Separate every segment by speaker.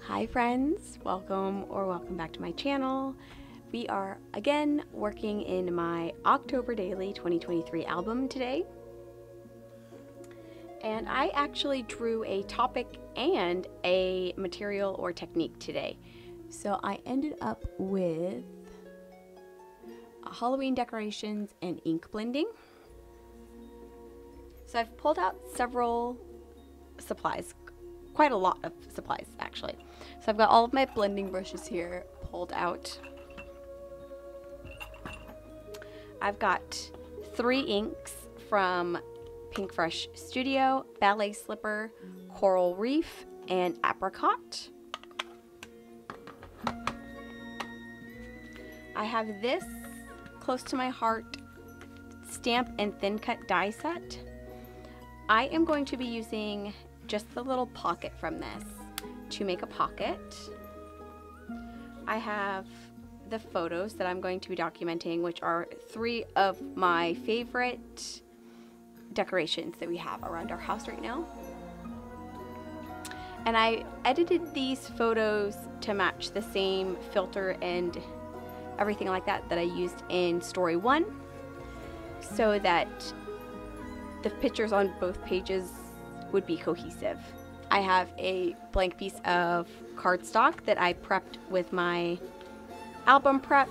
Speaker 1: Hi friends, welcome back to my channel. We are again working in my October Daily 2023 album today. And I actually drew a topic and a material or technique today. So I ended up with Halloween decorations and ink blending. So I've pulled out several supplies, quite a lot of supplies actually. So I've got all of my blending brushes here pulled out. I've got 3 inks from Pink Fresh Studio, Ballet Slipper, Coral Reef, and Apricot. I have this close to my heart stamp and thin cut die set. I am going to be using just the little pocket from this to make a pocket. I have the photos that I'm going to be documenting, which are 3 of my favorite decorations that we have around our house right now. And I edited these photos to match the same filter and everything like that I used in story 1, so that the pictures on both pages would be cohesive. I have a blank piece of cardstock that I prepped with my album prep,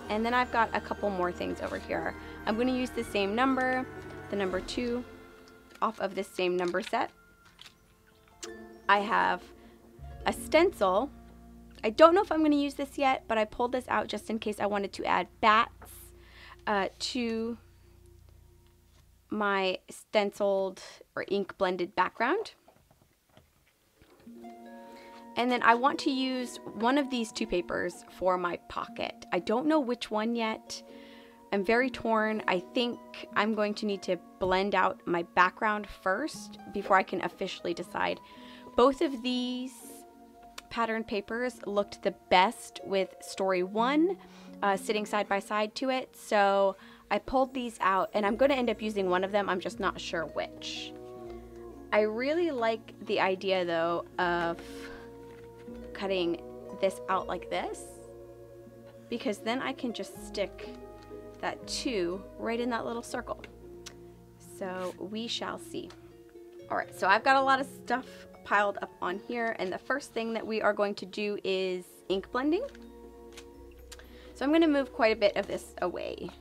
Speaker 1: and then I've got a couple more things over here. I'm going to use the same number, the number 2, off of this same number set. I have a stencil. I don't know if I'm going to use this yet, but I pulled this out just in case I wanted to add bats to my stenciled or ink blended background. And then I want to use one of these 2 papers for my pocket. I don't know which one yet. I'm very torn. I think I'm going to need to blend out my background first before I can officially decide. Both of these pattern papers looked the best with story 1 sitting side by side to it. So I pulled these out, and I'm going to end up using one of them. I'm just not sure which. I really like the idea though of cutting this out like this, because then I can just stick that 2 right in that little circle. So we shall see. Alright, so I've got a lot of stuff piled up on here, and the first thing that we are going to do is ink blending. So I'm going to move quite a bit of this away.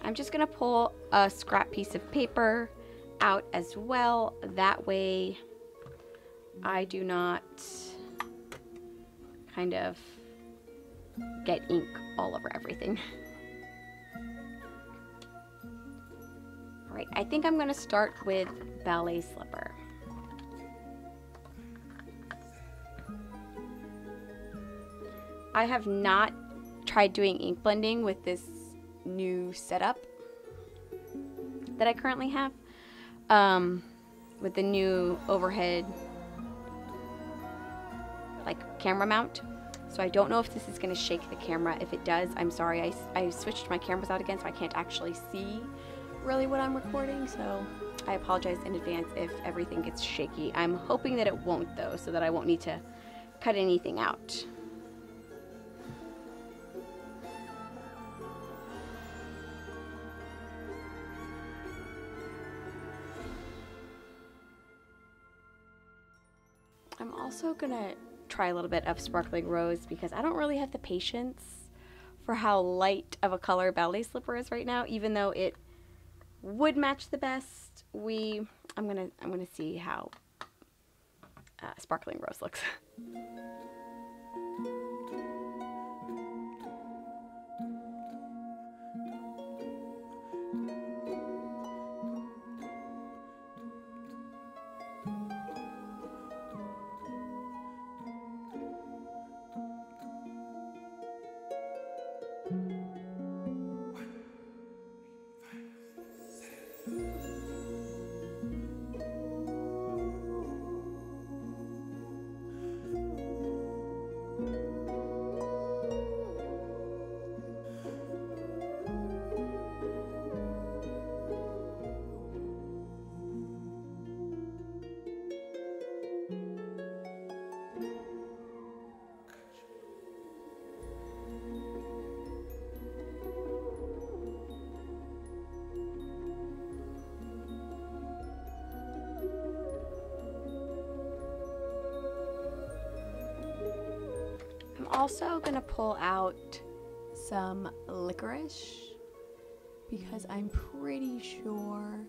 Speaker 1: I'm just going to pull a scrap piece of paper out as well. That way I do not kind of get ink all over everything. Alright, I think I'm going to start with Ballet Slipper. I have not tried doing ink blending with this new setup that I currently have, with the new overhead like camera mount. So I don't know if this is going to shake the camera. If it does, I'm sorry. I switched my cameras out again, so I can't actually see really what I'm recording, so I apologize in advance if everything gets shaky. I'm hoping that it won't though, so that I won't need to cut anything out. I'm also gonna try a little bit of Sparkling Rose because I don't really have the patience for how light of a color Ballet Slipper is right now, even though it would match the best. I'm gonna see how Sparkling Rose looks. I'm also gonna pull out some licorice because I'm pretty sure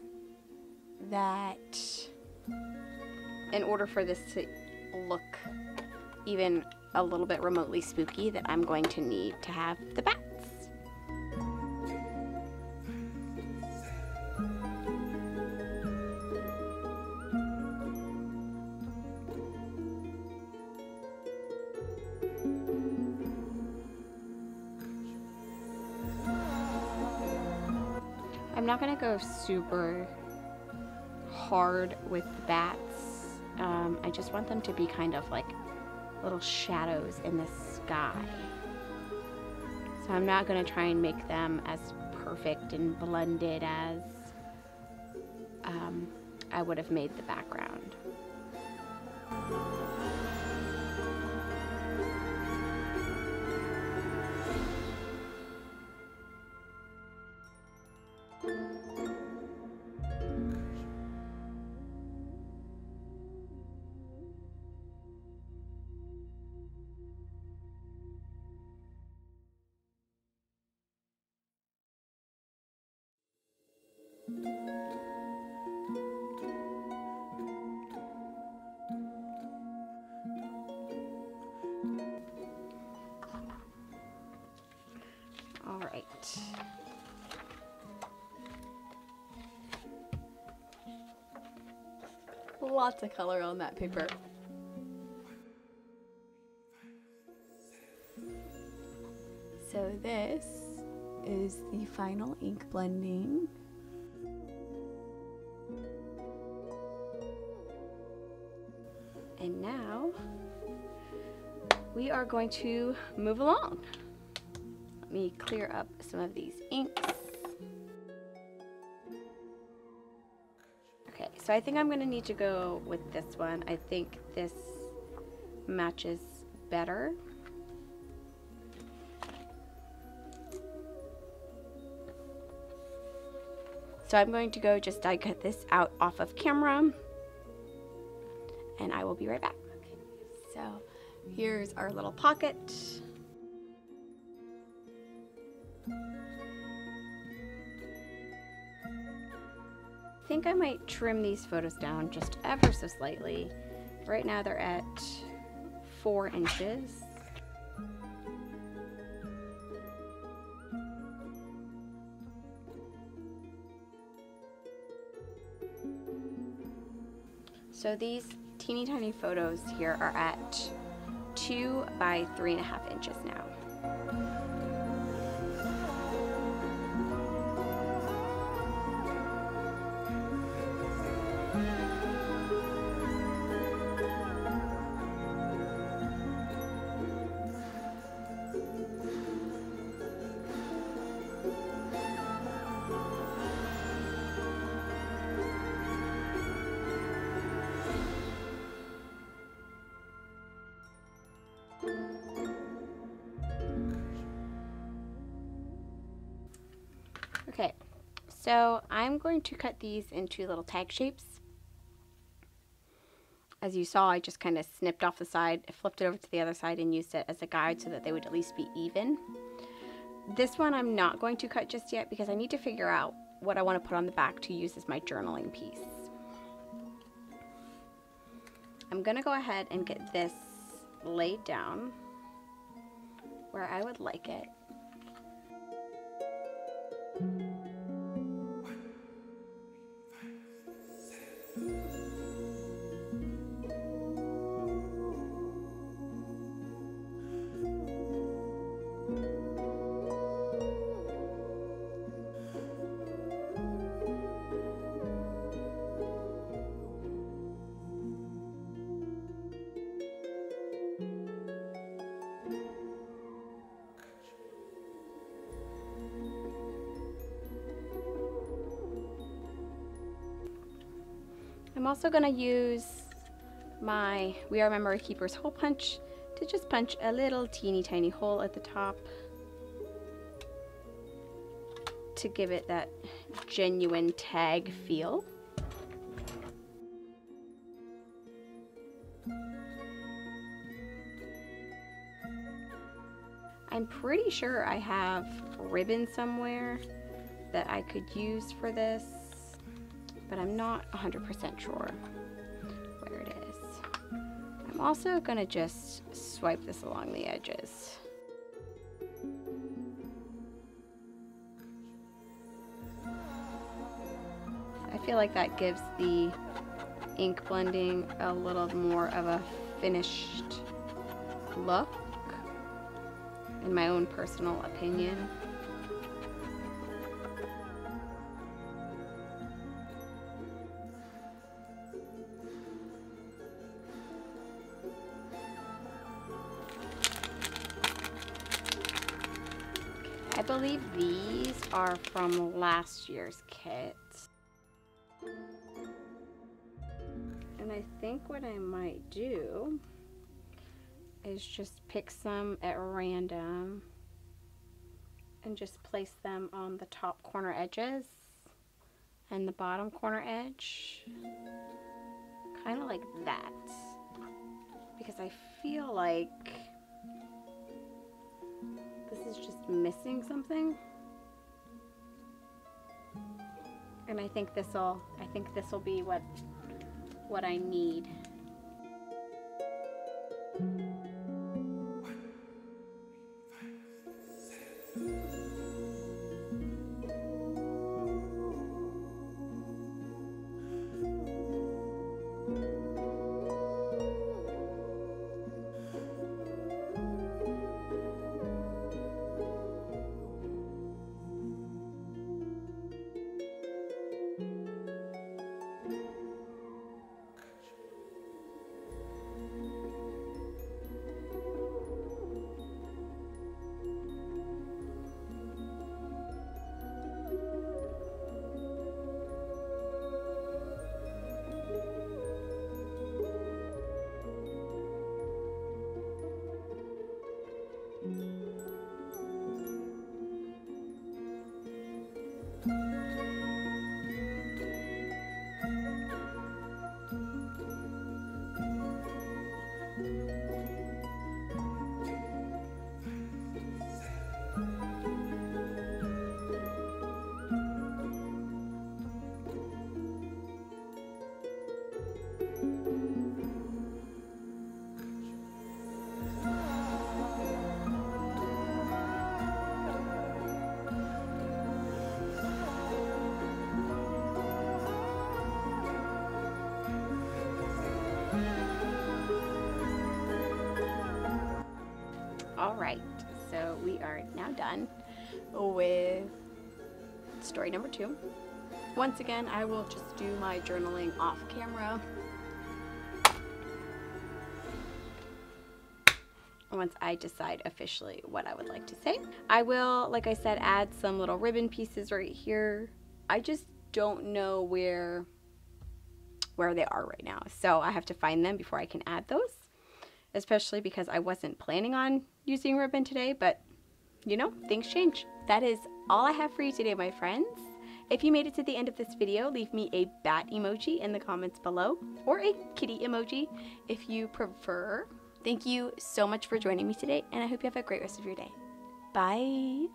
Speaker 1: that in order for this to look even a little bit remotely spooky, that I'm going to need to have the bats. I'm not gonna go super hard with the bats. I just want them to be kind of like little shadows in the sky. So I'm not gonna try and make them as perfect and blended as I would have made the background. All right. Lots of color on that paper. So this is the final ink blending. And now we are going to move along. Let me clear up some of these inks. Okay, so I think I'm going to need to go with this one. I think this matches better. So I'm going to go just die cut this out off of camera, and I will be right back. Okay, so here's our little pocket. I think I might trim these photos down just ever so slightly. Right now they're at 4 inches. So these teeny tiny photos here are at 2 by 3.5 inches now. Okay, so I'm going to cut these into little tag shapes. As you saw, I just kind of snipped off the side, flipped it over to the other side, and used it as a guide so that they would at least be even. This one I'm not going to cut just yet because I need to figure out what I want to put on the back to use as my journaling piece. I'm going to go ahead and get this laid down where I would like it. I'm also going to use my We Are Memory Keepers hole punch to just punch a little teeny tiny hole at the top to give it that genuine tag feel. I'm pretty sure I have ribbon somewhere that I could use for this, but I'm not 100% sure where it is. I'm also gonna just swipe this along the edges. I feel like that gives the ink blending a little more of a finished look, in my own personal opinion. I believe these are from last year's kit. And I think what I might do is just pick some at random and just place them on the top corner edges and the bottom corner edge. Kind of like that. Because I feel like this is just missing something. And I think this'll be what I need. Alright, so we are now done with story number 2. Once again, I will just do my journaling off camera once I decide officially what I would like to say. I will, like I said, add some little ribbon pieces right here. I just don't know where they are right now, so I have to find them before I can add those, especially because I wasn't planning on using ribbon today, but you know, things change. That is all I have for you today, my friends. If you made it to the end of this video, leave me a bat emoji in the comments below, or a kitty emoji if you prefer. Thank you so much for joining me today, and I hope you have a great rest of your day. Bye!